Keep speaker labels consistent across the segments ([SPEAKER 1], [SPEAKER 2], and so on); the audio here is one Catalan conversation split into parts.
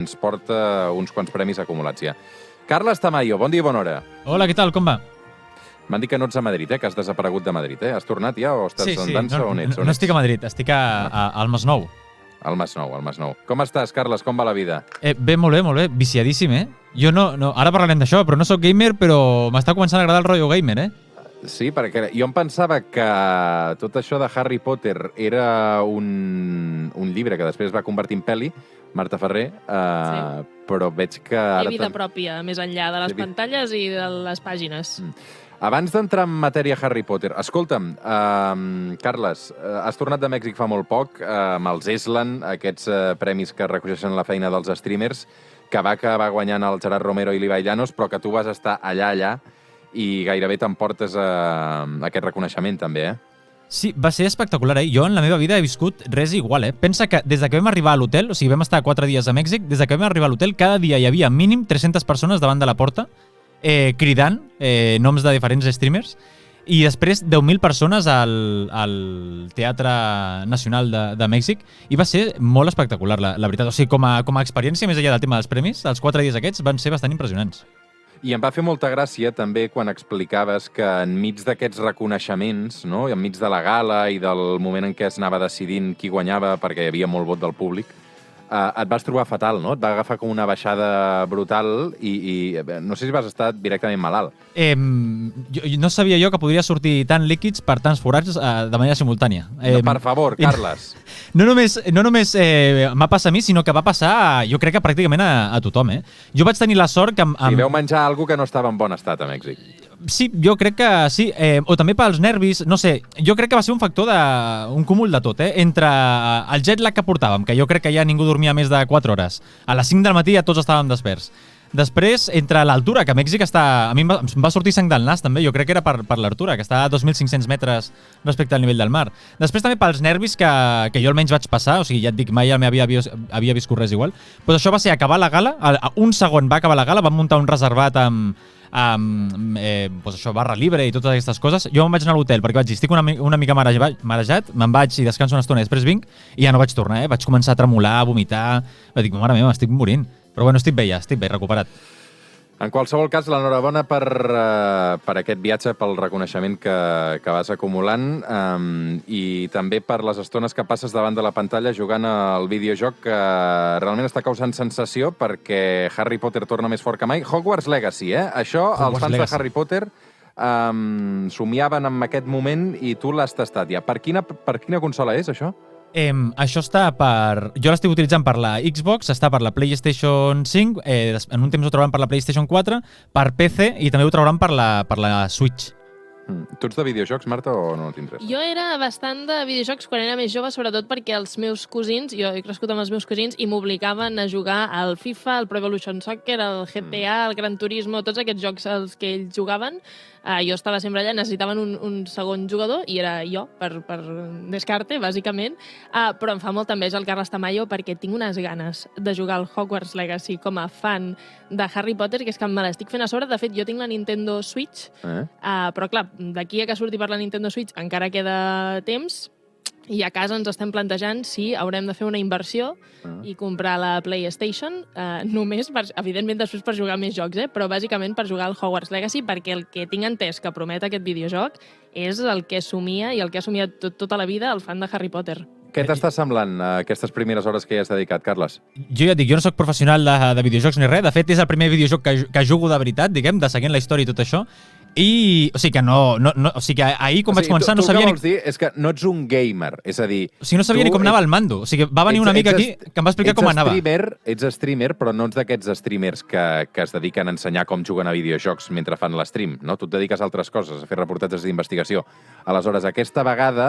[SPEAKER 1] ens porta uns quants premis acumulats ja. Carles Tamayo, bon dia i bona hora.
[SPEAKER 2] Hola, què tal, com va?
[SPEAKER 1] M'han dit que no ets a Madrid, que has desaparegut de Madrid. Has tornat ja o estàs en dansa o on ets?
[SPEAKER 2] No estic a Madrid, estic al Masnou.
[SPEAKER 1] Al Masnou. Com estàs, Carles? Com va la vida?
[SPEAKER 2] Bé, molt bé, viciadíssim, eh? Jo ara parlarem d'això, però no sóc gamer, però m'està començant a agradar el rotllo gamer, eh?
[SPEAKER 1] Sí, perquè jo em pensava que tot això de Harry Potter era un llibre que després va convertir en pel·li, Marta Ferrer, però veig que...
[SPEAKER 3] Té vida pròpia, més enllà de les pantalles i de les pàgines.
[SPEAKER 1] Abans d'entrar en matèria Harry Potter, escolta'm, Carles, has tornat de Mèxic fa molt poc, amb els Eslan, aquests premis que recolleixen la feina dels streamers, que va acabar guanyant el Gerard Romero i l'Ibai Llanos, però que tu vas estar allà, i gairebé t'emportes aquest reconeixement, també, eh?
[SPEAKER 2] Sí, va ser espectacular, eh? Jo en la meva vida he viscut res igual, eh? Pensa que des de que vam arribar a l'hotel, o sigui, vam estar 4 dies a Mèxic, des de que vam arribar a l'hotel, cada dia hi havia mínim 300 persones davant de la porta, cridant noms de diferents streamers, i després 10.000 persones al Teatre Nacional de Mèxic, i va ser molt espectacular, la veritat. O sigui, com a experiència, més enllà del tema dels premis, els 4 dies aquests van ser bastant impressionants.
[SPEAKER 1] I em va fer molta gràcia també quan explicaves que enmig d'aquests reconeixements, no? I enmig de la gala i del moment en què es anava decidint qui guanyava perquè hi havia molt vot del públic, et vas trobar fatal, no? Et va agafar com una baixada brutal i no sé si vas estar directament malalt.
[SPEAKER 2] No sabia jo que podria sortir tant líquids per tants forats de manera simultània.
[SPEAKER 1] Per favor, Carles.
[SPEAKER 2] No només m'ha passat a mi, sinó que va passar, jo crec que pràcticament a tothom, eh? Jo vaig tenir la sort que...
[SPEAKER 1] Si veu menjar alguna que no estava en bon estat a Mèxic.
[SPEAKER 2] Sí, jo crec que sí. O també pels nervis, no sé. Jo crec que va ser un factor un cúmul de tot, eh? Entre el jet lag que portàvem, que jo crec que ja ningú dormia més de 4 hores. A les 5 del matí ja tots estàvem desperts. Després, entre l'altura, que Mèxic està... A mi em va sortir sang del nas, també. Jo crec que era per l'altura, que està a 2.500 metres respecte al nivell del mar. Després també pels nervis que jo almenys vaig passar, o sigui, ja et dic, mai havia viscut res igual. Pues això va ser acabar la gala, un segon va acabar la gala, vam muntar un reservat amb pues això, barra libre i totes aquestes coses. Jo me'n vaig anar a l'hotel perquè vaig dir, estic una mica marejat, me'n vaig i descanso una estona i després vinc i ja no vaig tornar, Vaig començar a tremolar, a vomitar, vaig dir, mare meva, m'estic morint. Però bueno, estic bé, recuperat.
[SPEAKER 1] En qualsevol cas, l'enhorabona per aquest viatge, pel reconeixement que vas acumulant i també per les estones que passes davant de la pantalla jugant al videojoc que realment està causant sensació perquè Harry Potter torna més fort que mai. Hogwarts Legacy, Això, els fans de Harry Potter somiaven amb aquest moment i tu l'has tastat ja. Per quina consola és, això?
[SPEAKER 2] Això està jo l'estic utilitzant per la Xbox, està per la PlayStation 5, en un temps ho trauran per la PlayStation 4, per PC i també ho trauran per la Switch.
[SPEAKER 1] Tu ets de videojocs, Marta, o no tens res?
[SPEAKER 3] Jo era bastant de videojocs quan era més jove, sobretot perquè els meus cosins, jo he crescut amb els meus cosins, i m'obligaven a jugar al FIFA, al Pro Evolution Soccer, al GTA, al Gran Turismo, tots aquests jocs als que ells jugaven. Jo estava sempre allà, necessitaven un segon jugador, i era jo, per descarte, bàsicament. Però em fa molta enveja el Carles Tamayo perquè tinc unes ganes de jugar al Hogwarts Legacy com a fan de Harry Potter, que és que me l'estic fent a sobre. De fet, jo tinc la Nintendo Switch, però clar, d'aquí a que surti per la Nintendo Switch encara queda temps, i a casa ens estem plantejant si haurem de fer una inversió i comprar la PlayStation, només, evidentment, després per jugar més jocs, però bàsicament per jugar al Hogwarts Legacy, perquè el que tinc entès que promet aquest videojoc és el que somia i el que ha somiat tota la vida el fan de Harry Potter.
[SPEAKER 1] Què t'està semblant aquestes primeres hores que hi has dedicat, Carles?
[SPEAKER 2] Jo ja et dic, jo no soc professional de videojocs ni res. De fet, és el primer videojoc que jugo de veritat, diguem, de seguint la història i tot això. I, o sigui que o sigui que ahir quan vaig començar no sabia
[SPEAKER 1] ni... Tu el que vols dir és que no ets un gamer, és a dir...
[SPEAKER 2] O sigui, no sabia ni com anava el mando. O sigui, va venir un amic aquí que em va explicar com anava.
[SPEAKER 1] Ets streamer, però no ets d'aquests streamers que es dediquen a ensenyar com juguen a videojocs mentre fan l'stream, no? Tu et dediques a altres coses, a fer reportatges d'investigació. Aleshores, aquesta vegada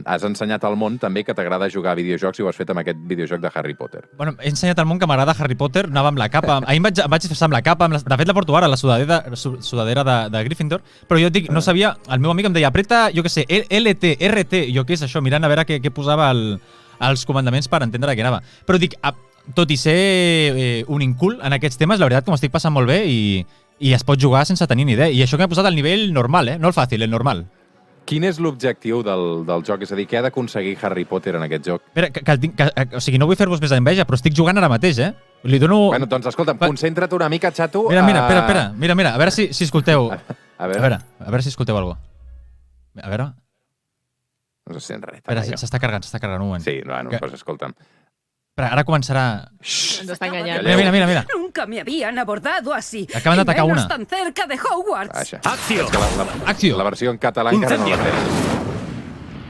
[SPEAKER 1] has ensenyat al món també que t'agrada jugar a videojocs i ho has fet amb aquest videojoc de Harry Potter.
[SPEAKER 2] Bueno, he ensenyat al món que m'agrada Harry Potter, anava amb la capa. Ahir em vaig fer amb la capa, de fet la porto ara, la sudadera de Gryffindor, però jo et dic, no sabia, el meu amic em deia, apreta, jo què sé, LT, RT, jo què és això, mirant a veure què posava els comandaments per entendre què anava. Però dic, tot i ser un incul en aquests temes, la veritat que m'ho estic passant molt bé i es pot jugar sense tenir ni idea. I això que m'he posat al nivell normal, no el fàcil, el normal.
[SPEAKER 1] Quin és l'objectiu del joc? És a dir, què ha d'aconseguir Harry Potter en aquest joc?
[SPEAKER 2] Espera, o sigui, no vull fer-vos més enveja, però estic jugant ara mateix, Li dono...
[SPEAKER 1] Bueno, doncs escolta'm, concentra't una mica, xato.
[SPEAKER 2] Mira, espera. Mira, a veure si escolteu.
[SPEAKER 1] A veure.
[SPEAKER 2] A veure si escolteu alguna cosa. A veure...
[SPEAKER 1] No se sent res.
[SPEAKER 2] Espera, s'està carregant, un moment.
[SPEAKER 1] Sí, bueno, doncs escolta'm.
[SPEAKER 2] Espera, ara començarà...
[SPEAKER 3] Ens està enganyant.
[SPEAKER 2] Mira.
[SPEAKER 4] Nunca me habían abordado así.
[SPEAKER 2] Acaban de atacar una.
[SPEAKER 4] tan cerca de Hogwarts.
[SPEAKER 1] Baixa.
[SPEAKER 5] Acció!
[SPEAKER 2] Acció!
[SPEAKER 1] La versió en català encara no la té.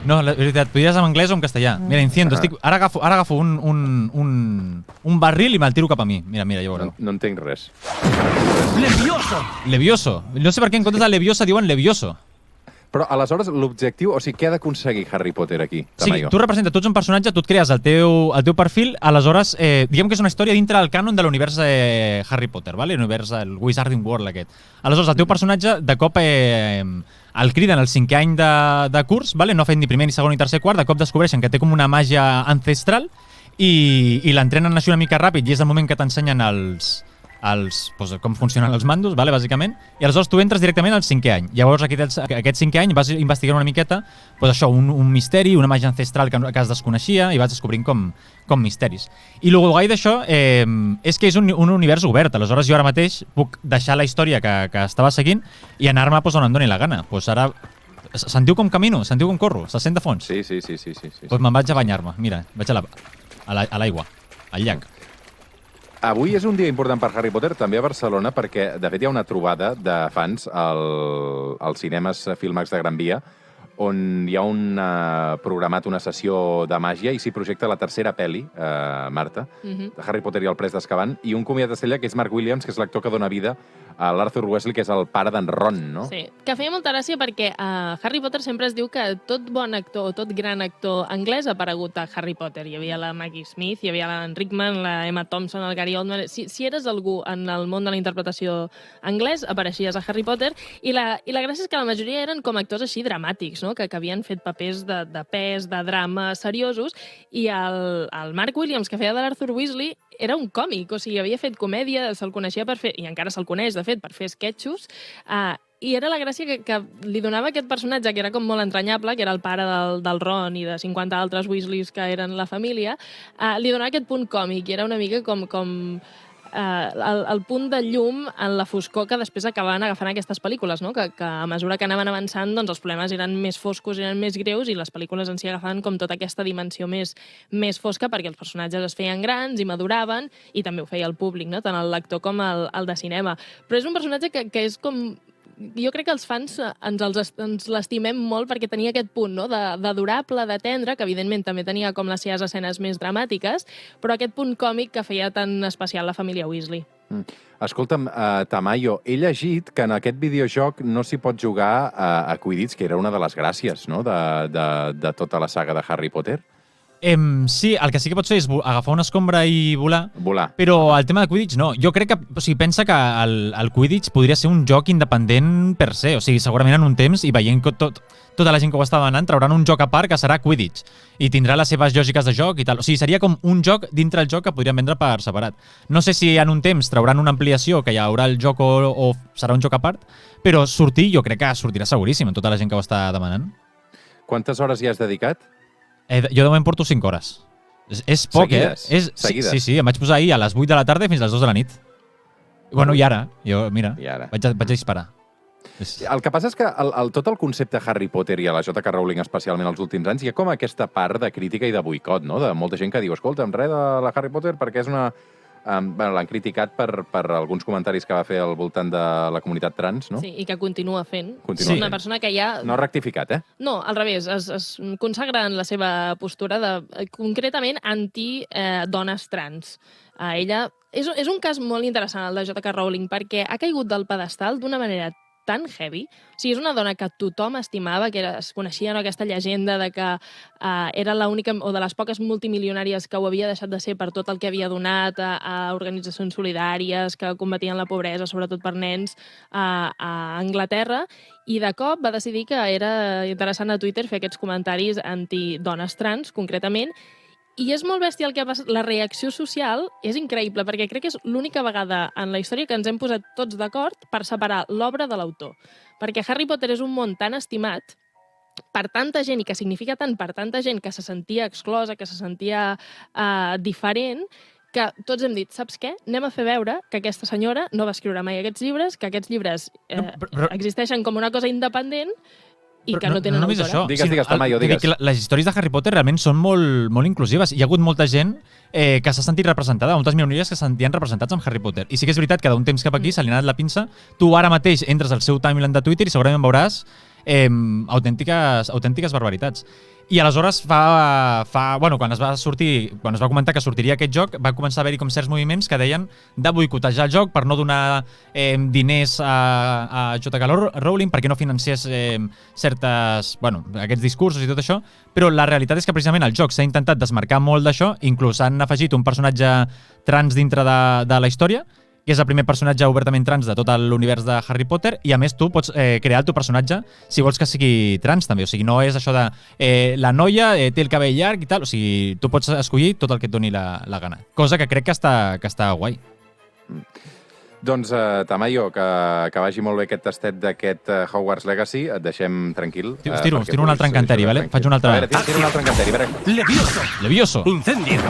[SPEAKER 2] No, la veritat, podries en anglès o en castellà. Mira, Inciendo, ara agafo un barril i me'l tiro cap a mi. Mira, ja veureu.
[SPEAKER 1] No entenc res.
[SPEAKER 2] Levioso. No sé per què en comptes de Leviosa diuen Levioso.
[SPEAKER 1] Però, aleshores, l'objectiu... O sigui, què ha d'aconseguir Harry Potter aquí?
[SPEAKER 2] Sí, tu representes, tu ets un personatge, tu et crees el teu perfil, aleshores, diguem que és una història dintre del cànon de l'univers Harry Potter, vale? L'univers, el Wizarding World aquest. Aleshores, el teu personatge, de cop, el criden al 5è any de curs, vale? No ha fet ni primer, ni segon, ni tercer, quart, de cop descobreixen que té com una màgia ancestral i l'entrenen així una mica ràpid i és el moment que t'ensenyen doncs, com funcionen els mandos, vale, bàsicament, i aleshores tu entres directament al 5è any. Llavors, aquest 5è any vas investigant una miqueta doncs això, un misteri, una màgia ancestral que es desconeixia i vas descobrint com misteris. I el guai d'això és que és un univers obert. Aleshores, jo ara mateix puc deixar la història que estava seguint i anar-me doncs, on em doni la gana. Doncs ara... Sentiu com camino? Sentiu com corro? Se sent de fons?
[SPEAKER 1] Sí.
[SPEAKER 2] Doncs me'n vaig a banyar-me. Mira, vaig a l'aigua, al llac.
[SPEAKER 1] Avui és un dia important per Harry Potter, també a Barcelona, perquè, de fet, hi ha una trobada de fans als cinemes Filmax de Gran Via, on hi ha programat una sessió de màgia i s'hi projecta la tercera pel·li, Marta, de Harry Potter i el pres d'Azkaban, i un convidat estrella que és Mark Williams, que és l'actor que dona vida a l'Arthur Weasley, que és el pare d'en Ron, no?
[SPEAKER 3] Sí, que feia molta gràcia perquè a Harry Potter sempre es diu que tot bon actor o tot gran actor anglès ha aparegut a Harry Potter. Hi havia la Maggie Smith, hi havia l'Alan Rickman, la Emma Thompson, el Gary Oldman... Si eres algú en el món de la interpretació anglès, apareixies a Harry Potter, i la gràcia és que la majoria eren com actors així dramàtics, no? Que havien fet papers de pes, de drama, seriosos, i el Mark Williams, que feia de l'Arthur Weasley, era un còmic, o sigui, havia fet comèdia, se'l coneixia per fer, i encara se'l coneix, de fet, per fer sketchos, i era la gràcia que li donava aquest personatge, que era com molt entranyable, que era el pare del Ron i de 50 altres Weasleys que eren la família, li donava aquest punt còmic, i era una mica com el punt de llum en la foscor que després acabaven agafant aquestes pel·lícules, no? Que a mesura que anaven avançant, doncs els problemes eren més foscos, eren més greus, i les pel·lícules en si agafaven com tota aquesta dimensió més fosca, perquè els personatges es feien grans i maduraven, i també ho feia el públic, no? Tant el lector com el de cinema. Però és un personatge que és com... Jo crec que els fans ens l'estimem molt perquè tenia aquest punt, no? D'adorable, de tendre, que evidentment també tenia com les seves escenes més dramàtiques, però aquest punt còmic que feia tan especial la família Weasley.
[SPEAKER 1] Escolta'm, Tamayo, he llegit que en aquest videojoc no s'hi pot jugar a Quidditch, que era una de les gràcies, no?, de tota la saga de Harry Potter.
[SPEAKER 2] Sí, el que sí que pots fer és agafar una escombra i volar. Però el tema de Quidditch no. Jo crec que, o sigui, pensa que el Quidditch podria ser un joc independent per se. O sigui, segurament en un temps, i veient que tota la gent que ho està demanant, trauran un joc a part que serà Quidditch. I tindrà les seves lògiques de joc i tal. O sigui, seria com un joc dintre el joc que podríem vendre per separat. No sé si en un temps trauran una ampliació, que hi haurà el joc o serà un joc a part, però sortir, jo crec que sortirà seguríssim amb tota la gent que ho està demanant.
[SPEAKER 1] Quantes hores hi has dedicat?
[SPEAKER 2] Jo de moment porto 5 hores. És poc,
[SPEAKER 1] seguides?
[SPEAKER 2] Seguides? Sí, em vaig posar ahir a les 8 de la tarda fins a les 2 de la nit. Bueno, i ara? Jo, mira, vaig a disparar.
[SPEAKER 1] El que passa és que tot el concepte Harry Potter i a la J.K. Rowling especialment els últims anys hi ha com aquesta part de crítica i de boicot, no? De molta gent que diu, escolta'm, res de la Harry Potter perquè és una... l'han criticat per alguns comentaris que va fer al voltant de la comunitat trans, no?
[SPEAKER 3] Sí, i que continua fent.
[SPEAKER 1] Sí.
[SPEAKER 3] Una persona que ja...
[SPEAKER 1] No ha rectificat, eh?
[SPEAKER 3] No, al revés, es consagra en la seva postura concretament anti-dones trans. Ella... És un cas molt interessant, el de J.K. Rowling, perquè ha caigut del pedestal d'una manera tan heavy. O sigui, és una dona que tothom estimava, que es coneixia, no, aquesta llegenda de que era l'única o de les poques multimilionàries que ho havia deixat de ser per tot el que havia donat a organitzacions solidàries que combatien la pobresa, sobretot per nens, a Anglaterra, i de cop va decidir que era interessant a Twitter fer aquests comentaris anti-dones trans, concretament. I és molt bèstia el que ha passat. La reacció social és increïble, perquè crec que és l'única vegada en la història que ens hem posat tots d'acord per separar l'obra de l'autor. Perquè Harry Potter és un món tan estimat per tanta gent i que significa tant per tanta gent que se sentia exclosa, que se sentia diferent, que tots hem dit, saps què? Anem a fer veure que aquesta senyora no va escriure mai aquests llibres, que aquests llibres existeixen com una cosa independent i que no tenen
[SPEAKER 2] només
[SPEAKER 3] autora.
[SPEAKER 2] això.
[SPEAKER 1] Digues, Tamayo, digues.
[SPEAKER 2] Que les històries de Harry Potter realment són molt inclusives. Hi ha hagut molta gent que s'ha sentit representada, moltes minories que se sentien representats amb Harry Potter. I sí que és veritat que d'un temps cap aquí se li ha anat la pinça. Tu ara mateix entres al seu timeline de Twitter i segurament veuràs autèntiques barbaritats. I aleshores quan es va comentar que sortiria aquest joc, va començar a haver-hi com certs moviments que deien de boicotejar el joc per no donar diners a J.K. Rowling, perquè no financiés aquests discursos i tot això, però la realitat és que precisament el joc s'ha intentat desmarcar molt d'això, inclús han afegit un personatge trans dintre de la història, que és el primer personatge obertament trans de tot l'univers de Harry Potter, i a més tu pots crear el teu personatge si vols que sigui trans també, o sigui, no és això de la noia té el cabell llarg i tal, o sigui, tu pots escollir tot el que et doni la gana, cosa que crec que està guai.
[SPEAKER 1] Doncs, Tamayo, que vagi molt bé aquest tastet d'aquest Hogwarts Legacy, et deixem tranquil.
[SPEAKER 2] Us tiro un altre encanteri, vale? Faig un altre...
[SPEAKER 1] A veure, tira un altre encanteri, a veure...
[SPEAKER 2] Levioso!
[SPEAKER 5] Incendio!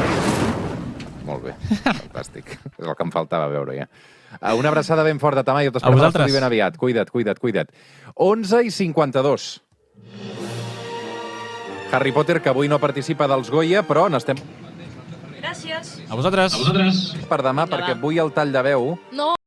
[SPEAKER 1] Molt bé, fantàstic. És el que em faltava veure, ja. Una abraçada ben forta, Tamayo.
[SPEAKER 2] A vosaltres.
[SPEAKER 1] Ben aviat. Cuida't. 11:52. Harry Potter, que avui no participa dels Goya, però n'estem...
[SPEAKER 4] Gràcies.
[SPEAKER 2] A vosaltres.
[SPEAKER 1] Per demà, perquè vull el tall de veu.
[SPEAKER 3] No!